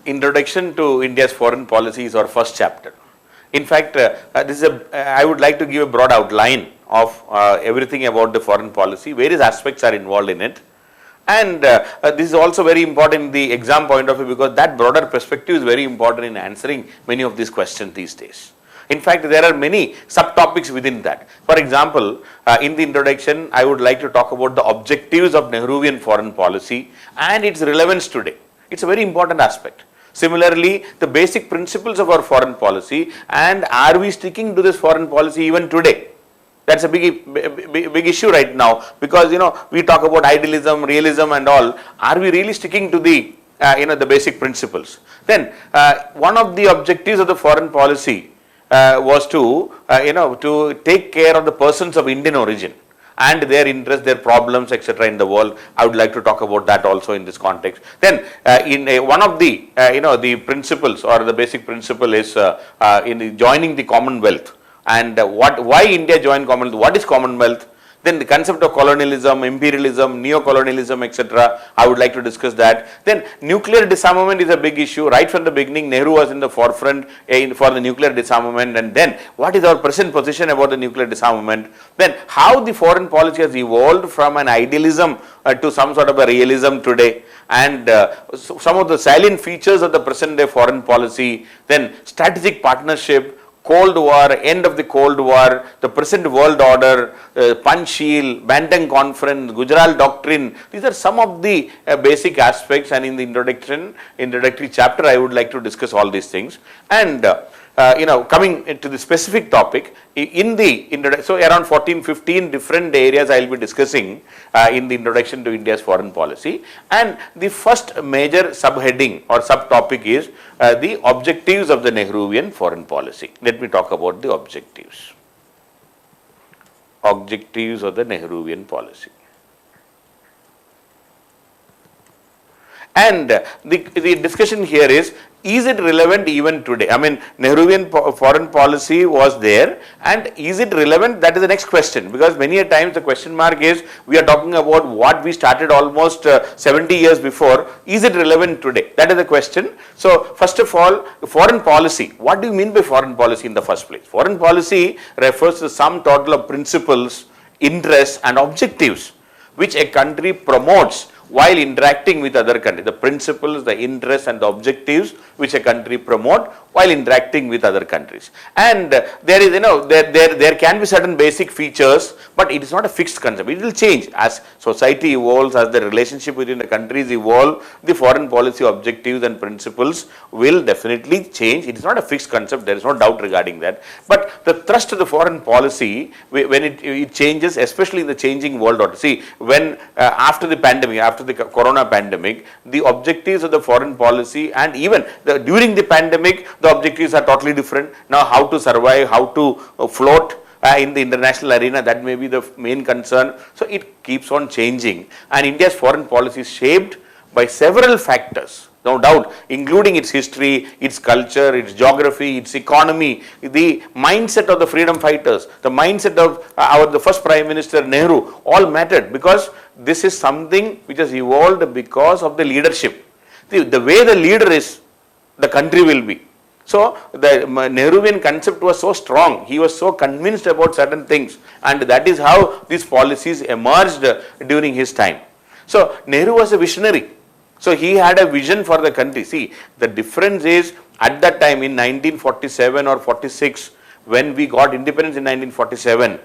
Introduction to India's foreign policy is our first chapter. In fact, I would like to give a broad outline of everything about the foreign policy. Various aspects are involved in it. And this is also very important in the exam point of view, because that broader perspective is very important in answering many of these questions these days. In fact, there are many subtopics within that. For example, in the introduction, I would like to talk about the objectives of Nehruvian foreign policy and its relevance today. It's a very important aspect. Similarly, the basic principles of our foreign policy, and are we sticking to this foreign policy even today? That's a big issue right now, because we talk about idealism, realism and all. Are we really sticking to the the basic principles? Then one of the objectives of the foreign policy was to to take care of the persons of Indian origin and their interests, their problems, etc. in the world. I would like to talk about that also in this context. Then one of the the principles, or the basic principle, is in joining the Commonwealth. And why India joined Commonwealth? What is Commonwealth? Then the concept of colonialism, imperialism, neo-colonialism, etc. I would like to discuss that. Then nuclear disarmament is a big issue. Right from the beginning, Nehru was in the forefront for the nuclear disarmament. And then what is our present position about the nuclear disarmament? Then how the foreign policy has evolved from an idealism to some sort of a realism today. And some of the salient features of the present day foreign policy. Then strategic partnership, Cold War, end of the Cold War, the present world order, Panchsheel, Bantam Conference, Gujarat Doctrine. These are some of the basic aspects, and in the introductory chapter, I would like to discuss all these things. And coming to the specific topic, so around 14-15 different areas I will be discussing in the introduction to India's foreign policy. And the first major subheading or subtopic is the objectives of the Nehruvian foreign policy. Let me talk about the objectives. Objectives of the Nehruvian policy. And the discussion here is it relevant even today? I mean, Nehruvian foreign policy was there, and is it relevant? That is the next question, because many a times the question mark is, we are talking about what we started almost 70 years before. Is it relevant today? That is the question. So first of all, foreign policy. What do you mean by foreign policy in the first place? Foreign policy refers to the sum total of principles, interests and objectives which a country promotes while interacting with other countries. The principles, the interests and the objectives which a country promote while interacting with other countries. And there is, there can be certain basic features, but it is not a fixed concept. It will change as society evolves, as the relationship within the countries evolve. The foreign policy objectives and principles will definitely change. It is not a fixed concept. There is no doubt regarding that. But the thrust of the foreign policy, when it changes, especially in the changing world order. See, when after the pandemic, after the corona pandemic, the objectives of the foreign policy, and even during the pandemic, the objectives are totally different. Now, how to survive, how to float in the international arena, that may be the main concern. So it keeps on changing, and India's foreign policy is shaped by several factors, no doubt, including its history, its culture, its geography, its economy, the mindset of the freedom fighters, the mindset of the first Prime Minister Nehru, all mattered, because this is something which has evolved because of the leadership. The way the leader is, the country will be. So the Nehruvian concept was so strong, he was so convinced about certain things, and that is how these policies emerged during his time. So Nehru was a visionary. So he had a vision for the country. See, the difference is, at that time in 1947 or 46, when we got independence in 1947,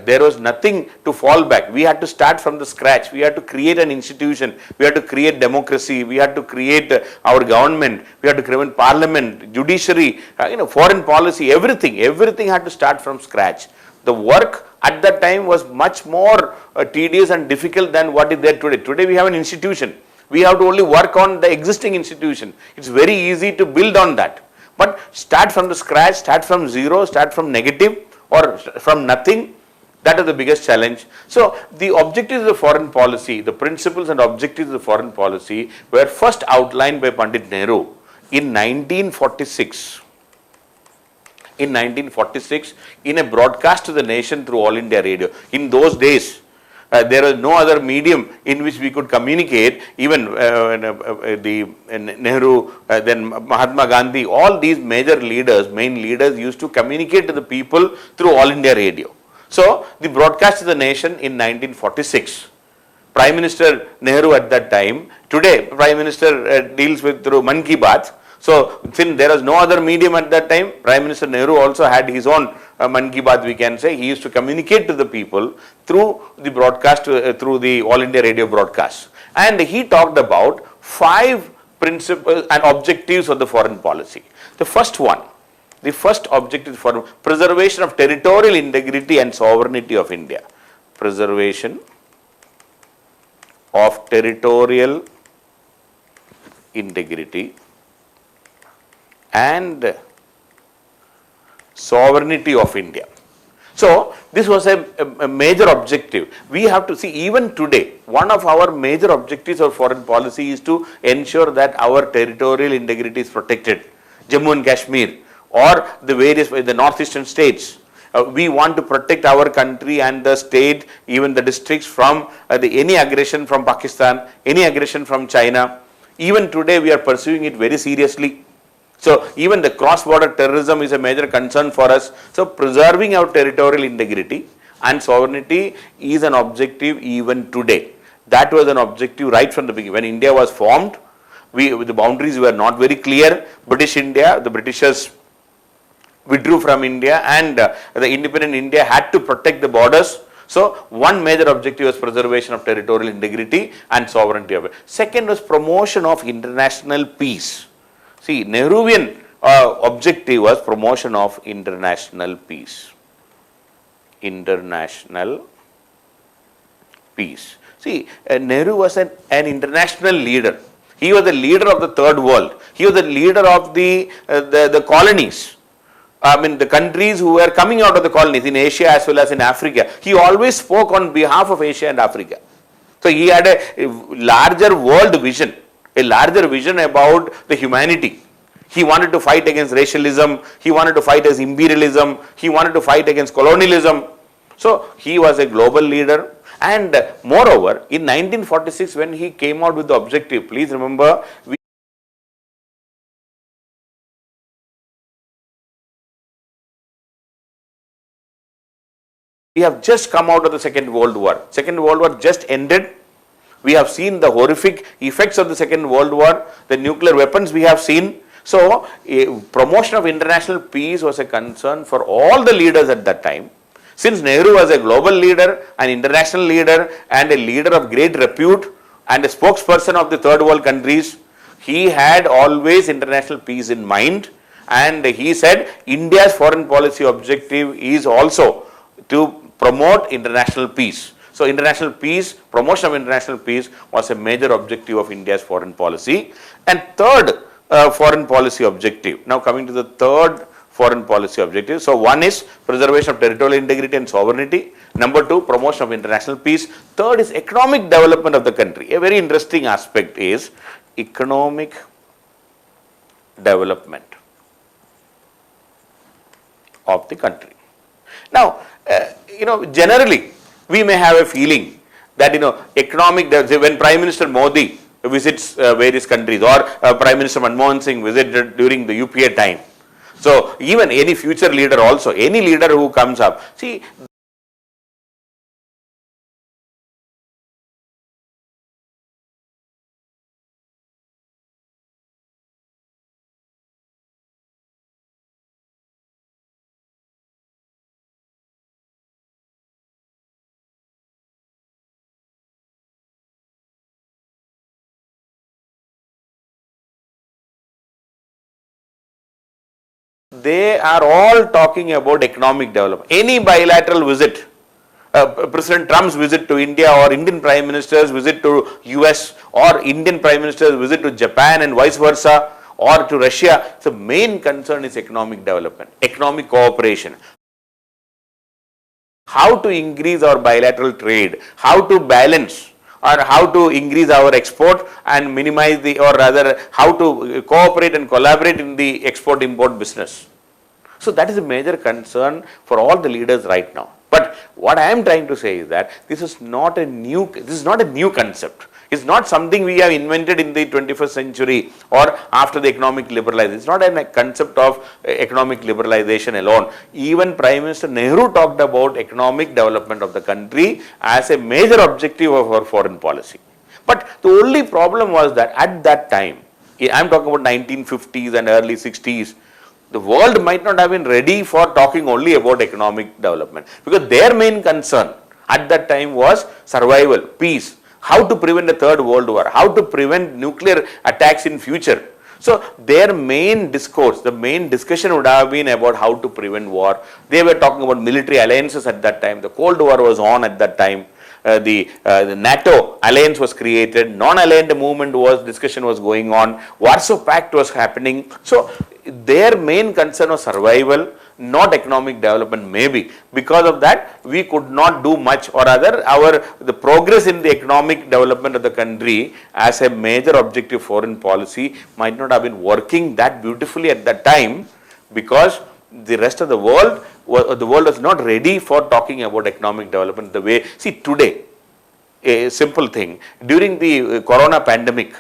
there was nothing to fall back. We had to start from the scratch. We had to create an institution. We had to create democracy. We had to create our government. We had to create parliament, judiciary, foreign policy, everything. Everything had to start from scratch. The work at that time was much more tedious and difficult than what is there today. Today we have an institution. We have to only work on the existing institution. It's very easy to build on that. But start from the scratch, start from zero, start from negative or from nothing. That is the biggest challenge. So the objectives of the foreign policy, the principles and objectives of the foreign policy were first outlined by Pandit Nehru in 1946. In 1946, in a broadcast to the nation through All India Radio. In those days, There was no other medium in which we could communicate. Even the Nehru, then Mahatma Gandhi, all these major leaders, main leaders used to communicate to the people through All India Radio. So the broadcast to the nation in 1946. Prime Minister Nehru at that time, today Prime Minister deals with through Man Ki Baat. So since there was no other medium at that time, Prime Minister Nehru also had his own Man Ki Baat, we can say. He used to communicate to the people through the broadcast, through the All India Radio broadcast. And he talked about 5 principles and objectives of the foreign policy. The first one, the first objective for preservation of territorial integrity and sovereignty of India. Preservation of territorial integrity and sovereignty of India. So this was a major objective. We have to see, even today, one of our major objectives of foreign policy is to ensure that our territorial integrity is protected. Jammu and Kashmir or the various, the northeastern states. We want to protect our country and the state, even the districts from any aggression from Pakistan, any aggression from China. Even today we are pursuing it very seriously. So even the cross-border terrorism is a major concern for us. So preserving our territorial integrity and sovereignty is an objective even today. That was an objective right from the beginning. When India was formed, the boundaries were not very clear. British India, the Britishers withdrew from India, and the independent India had to protect the borders. So one major objective was preservation of territorial integrity and sovereignty of it. Second was promotion of international peace. See, Nehruvian objective was promotion of international peace. International peace. See, Nehru was an international leader. He was the leader of the third world. He was the leader of the colonies. I mean, the countries who were coming out of the colonies in Asia as well as in Africa. He always spoke on behalf of Asia and Africa. So he had a larger world vision, a larger vision about the humanity. He wanted to fight against racialism. He wanted to fight against imperialism. He wanted to fight against colonialism. So he was a global leader. And moreover, in 1946, when he came out with the objective, please remember, we have just come out of the Second World War. Second World War just ended. We have seen the horrific effects of the Second World War, the nuclear weapons we have seen. So, promotion of international peace was a concern for all the leaders at that time. Since Nehru was a global leader, an international leader, and a leader of great repute, and a spokesperson of the third world countries, he had always international peace in mind. And he said India's foreign policy objective is also to promote international peace. So international peace, promotion of international peace was a major objective of India's foreign policy. And third foreign policy objective. Now coming to the third foreign policy objective. So one is preservation of territorial integrity and sovereignty. Number 2, promotion of international peace. Third is economic development of the country. A very interesting aspect is economic development of the country. Now, generally, we may have a feeling that, when Prime Minister Modi visits various countries, or Prime Minister Manmohan Singh visited during the UPA time. So, even any future leader also, any leader who comes up, see, they are all talking about economic development. Any bilateral visit, President Trump's visit to India, or Indian Prime Minister's visit to US, or Indian Prime Minister's visit to Japan and vice versa, or to Russia, the main concern is economic development, economic cooperation. How to increase our bilateral trade, how to balance, or how to increase our export and minimize or rather how to cooperate and collaborate in the export-import business. So that is a major concern for all the leaders right now. But what I am trying to say is that this is not a new concept. It's not something we have invented in the 21st century or after the economic liberalization. It's not a concept of economic liberalization alone. Even Prime Minister Nehru talked about economic development of the country as a major objective of our foreign policy. But the only problem was that at that time, I am talking about 1950s and early 60s, the world might not have been ready for talking only about economic development, because their main concern at that time was survival, peace, how to prevent a third world war, how to prevent nuclear attacks in future. So their main discourse, the main discussion would have been about how to prevent war. They were talking about military alliances at that time. The Cold War was on at that time. The NATO alliance was created, non-aligned movement discussion was going on, Warsaw Pact was happening. So their main concern was survival, not economic development maybe. Because of that, we could not do much, or rather the progress in the economic development of the country as a major objective foreign policy might not have been working that beautifully at that time, because the rest of the world was not ready for talking about economic development the way. See, today, a simple thing, during the corona pandemic,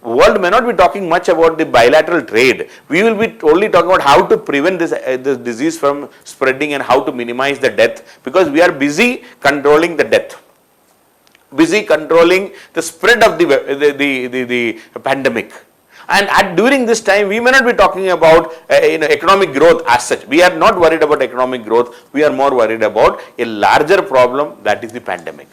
world may not be talking much about the bilateral trade. We will be only talking about how to prevent this disease from spreading and how to minimize the death, because we are busy controlling the death, busy controlling the spread of the pandemic. And during this time, we may not be talking about economic growth as such. We are not worried about economic growth. We are more worried about a larger problem, that is the pandemic.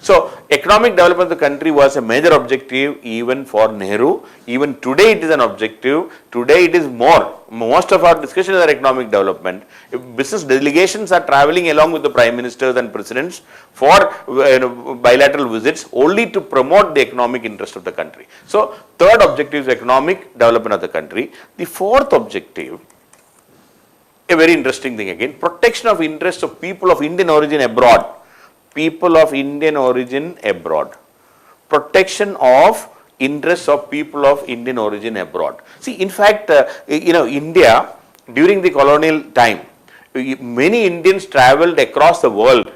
So economic development of the country was a major objective even for Nehru. Even today it is an objective. Today it is more. Most of our discussions are economic development. Business delegations are traveling along with the prime ministers and presidents for bilateral visits only to promote the economic interest of the country. So third objective is economic development of the country. The fourth objective, a very interesting thing again, protection of interests of people of Indian origin abroad. People of Indian origin abroad. Protection of interests of people of Indian origin abroad. See, in fact, India during the colonial time, many Indians traveled across the world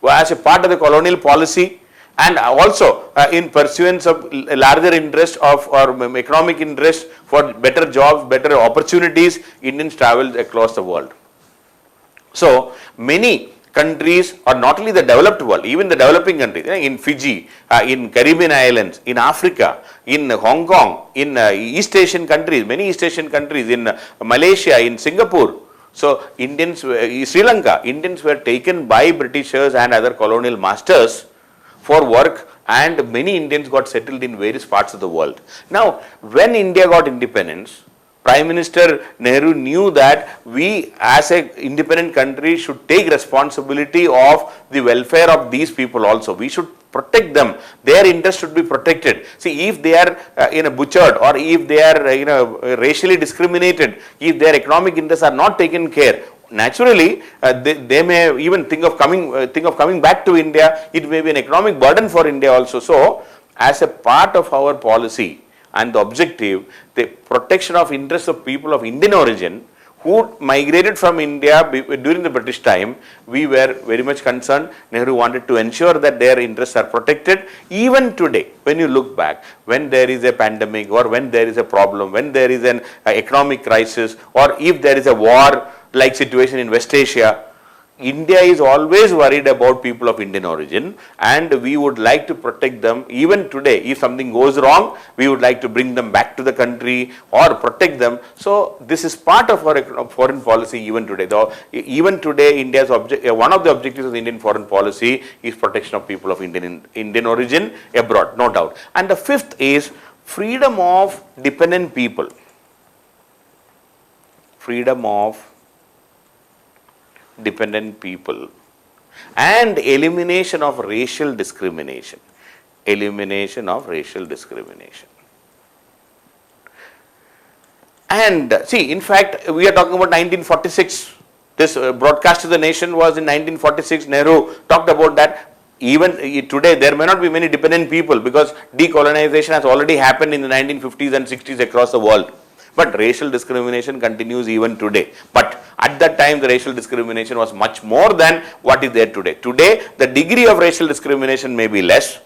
as a part of the colonial policy, and also in pursuance of larger interest of or economic interest for better jobs, better opportunities, Indians traveled across the world. So many countries, or not only the developed world, even the developing countries, in Fiji, in Caribbean islands, in Africa, in Hong Kong, in East Asian countries, many East Asian countries, in Malaysia, in Singapore. So Indians, Sri Lanka, Indians were taken by Britishers and other colonial masters for work, and many Indians got settled in various parts of the world. Now, when India got independence, Prime Minister Nehru knew that we as an independent country should take responsibility of the welfare of these people also. We should protect them. Their interests should be protected. See, if they are butchered, or if they are racially discriminated, if their economic interests are not taken care, naturally they may even think of coming back to India. It may be an economic burden for India also. So, as a part of our policy and the objective, the protection of interests of people of Indian origin who migrated from India during the British time, we were very much concerned. Nehru wanted to ensure that their interests are protected. Even today, when you look back, when there is a pandemic, or when there is a problem, when there is an economic crisis, or if there is a war like situation in West Asia, India is always worried about people of Indian origin, and we would like to protect them. Even today, if something goes wrong, we would like to bring them back to the country or protect them. So this is part of our foreign policy even today. Though even today, India's one of the objectives of the Indian foreign policy is protection of people of Indian origin abroad, no doubt. And the fifth is freedom of dependent people. Freedom of dependent people and elimination of racial discrimination. Elimination of racial discrimination. And see, in fact, we are talking about 1946. This broadcast to the nation was in 1946. Nehru talked about that. Even today, there may not be many dependent people because decolonization has already happened in the 1950s and 60s across the world. But racial discrimination continues even today. But At that time, the racial discrimination was much more than what is there today. Today, the degree of racial discrimination may be less.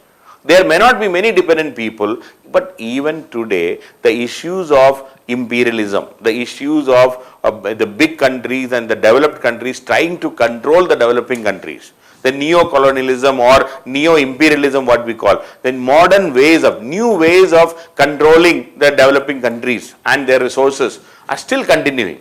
There may not be many dependent people, but even today, the issues of imperialism, the issues of the big countries and the developed countries trying to control the developing countries, the neo-colonialism or neo-imperialism, what we call, the modern ways of, new ways of controlling the developing countries and their resources are still continuing.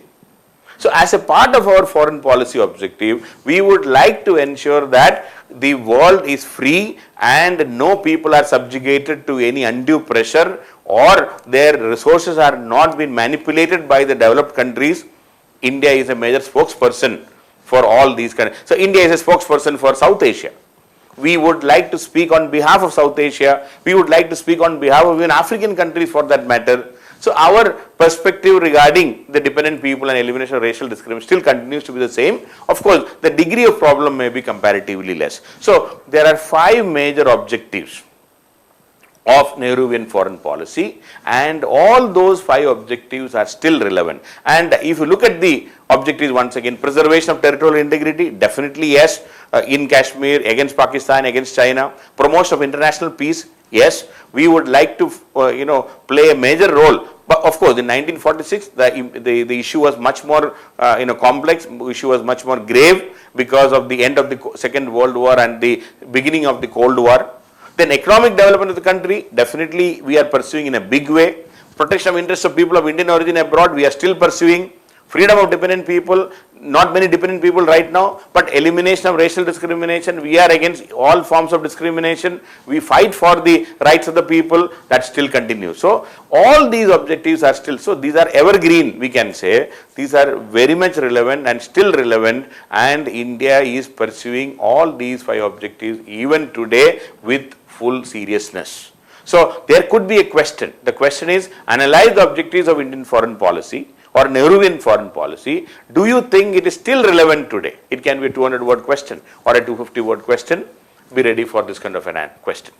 So, as a part of our foreign policy objective, we would like to ensure that the world is free and no people are subjugated to any undue pressure or their resources are not being manipulated by the developed countries. India is a major spokesperson for all these countries. So, India is a spokesperson for South Asia. We would like to speak on behalf of South Asia. We would like to speak on behalf of even African countries for that matter. So, our perspective regarding the dependent people and elimination of racial discrimination still continues to be the same. Of course, the degree of problem may be comparatively less. So, there are 5 major objectives of Nehruvian foreign policy, and all those 5 objectives are still relevant. And if you look at the objectives once again, preservation of territorial integrity, definitely yes, in Kashmir, against Pakistan, against China, promotion of international peace, yes, we would like to play a major role. But of course, in 1946, the issue was much more complex. Issue was much more grave because of the end of the Second World War and the beginning of the Cold War. Then economic development of the country, definitely we are pursuing in a big way. Protection of interests of people of Indian origin abroad, we are still pursuing. Freedom of dependent people, not many dependent people right now, but elimination of racial discrimination, we are against all forms of discrimination. We fight for the rights of the people, that still continues. So, all these objectives are still, so these are evergreen, we can say. These are very much relevant and still relevant, and India is pursuing all these 5 objectives even today with full seriousness. So, there could be a question. The question is, analyze the objectives of Indian foreign policy or Nehruvian foreign policy. Do you think it is still relevant today? It can be a 200-word question or a 250-word question. Be ready for this kind of a question.